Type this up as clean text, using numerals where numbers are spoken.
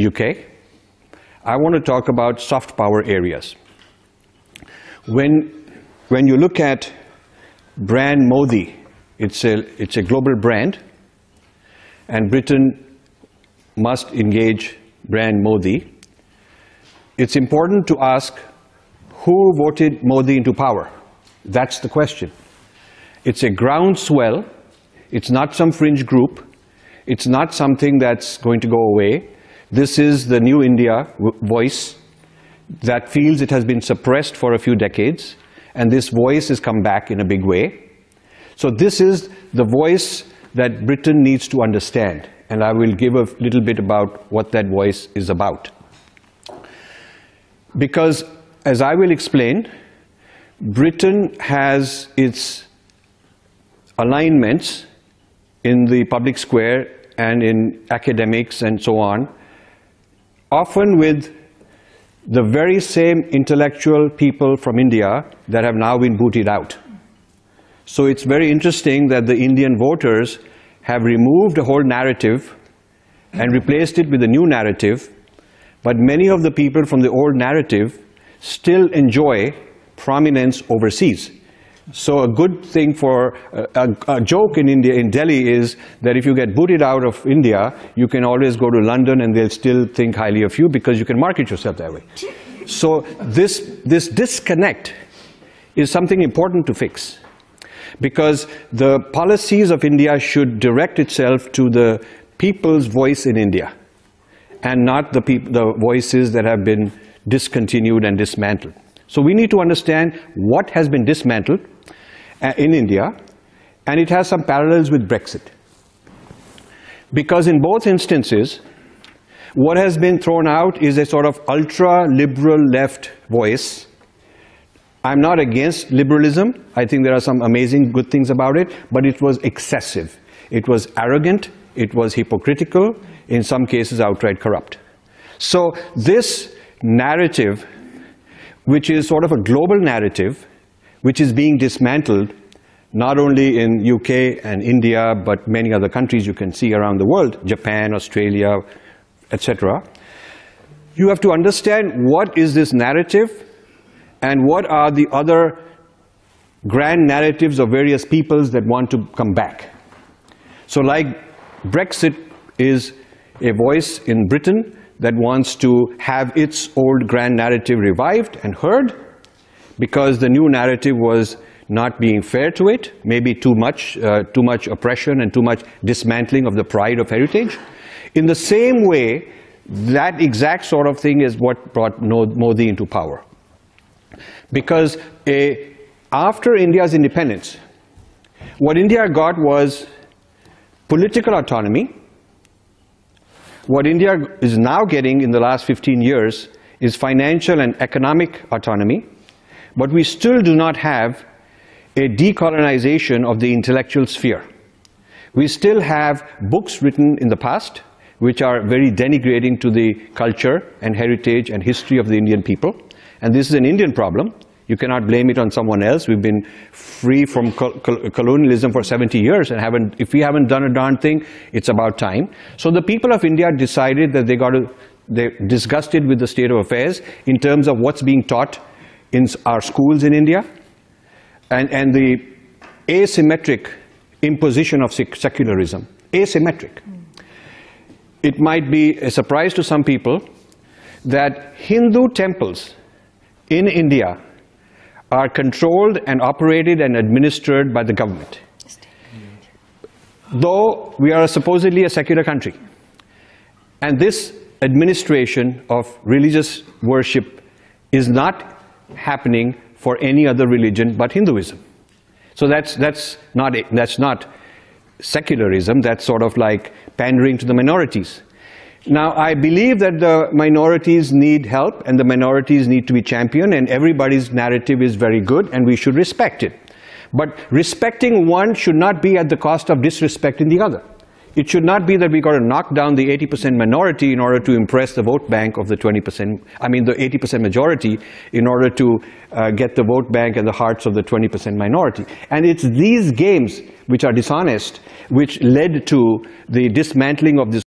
UK. I want to talk about soft power areas. When you look at brand Modi, it's a global brand, and Britain must engage brand Modi. It's important to ask who voted Modi into power. That's the question. It's a groundswell. It's not some fringe group. It's not something that's going to go away. This is the new India voice that feels it has been suppressed for a few decades, and this voice has come back in a big way. So this is the voice that Britain needs to understand, and I will give a little bit about what that voice is about. Because, as I will explain, Britain has its alignments in the public square and in academics and so on, often with the very same intellectual people from India that have now been booted out. So it's very interesting that the Indian voters have removed a whole narrative and replaced it with a new narrative, but many of the people from the old narrative still enjoy prominence overseas. So a good thing for a joke in India, in Delhi, is that if you get booted out of India, you can always go to London and they'll still think highly of you because you can market yourself that way. So this disconnect is something important to fix, because the policies of India should direct itself to the people's voice in India and not the voices that have been discontinued and dismantled. So we need to understand what has been dismantled in India, and it has some parallels with Brexit. Because in both instances, what has been thrown out is a sort of ultra-liberal left voice. I'm not against liberalism. I think there are some amazing good things about it, but it was excessive. It was arrogant. It was hypocritical. In some cases, outright corrupt. So this narrative, which is sort of a global narrative, which is being dismantled not only in UK and India, but many other countries you can see around the world, Japan, Australia, etc. You have to understand what is this narrative and what are the other grand narratives of various peoples that want to come back. So like Brexit is a voice in Britain that wants to have its old grand narrative revived and heard, because the new narrative was not being fair to it, maybe too much oppression and too much dismantling of the pride of heritage. In the same way, that exact sort of thing is what brought Modi into power. Because after India's independence, what India got was political autonomy. What India is now getting in the last 15 years is financial and economic autonomy, but we still do not have a decolonization of the intellectual sphere. We still have books written in the past which are very denigrating to the culture and heritage and history of the Indian people, and this is an Indian problem. You cannot blame it on someone else. We've been free from colonialism for 70 years, and if we haven't done a darn thing, it's about time. So the people of India decided that they're disgusted with the state of affairs in terms of what's being taught in our schools in India, and the asymmetric imposition of secularism. Asymmetric. It might be a surprise to some people that Hindu temples in India are controlled and operated and administered by the government, though we are supposedly a secular country. And this administration of religious worship is not happening for any other religion but Hinduism. So that's not secularism. That's sort of like pandering to the minorities. Now, I believe that the minorities need help and the minorities need to be championed, and everybody's narrative is very good and we should respect it. But respecting one should not be at the cost of disrespecting the other. It should not be that we got to knock down the 80% minority in order to impress the vote bank of the 20%, the 80% majority, in order to get the vote bank and the hearts of the 20% minority. And it's these games which are dishonest, which led to the dismantling of this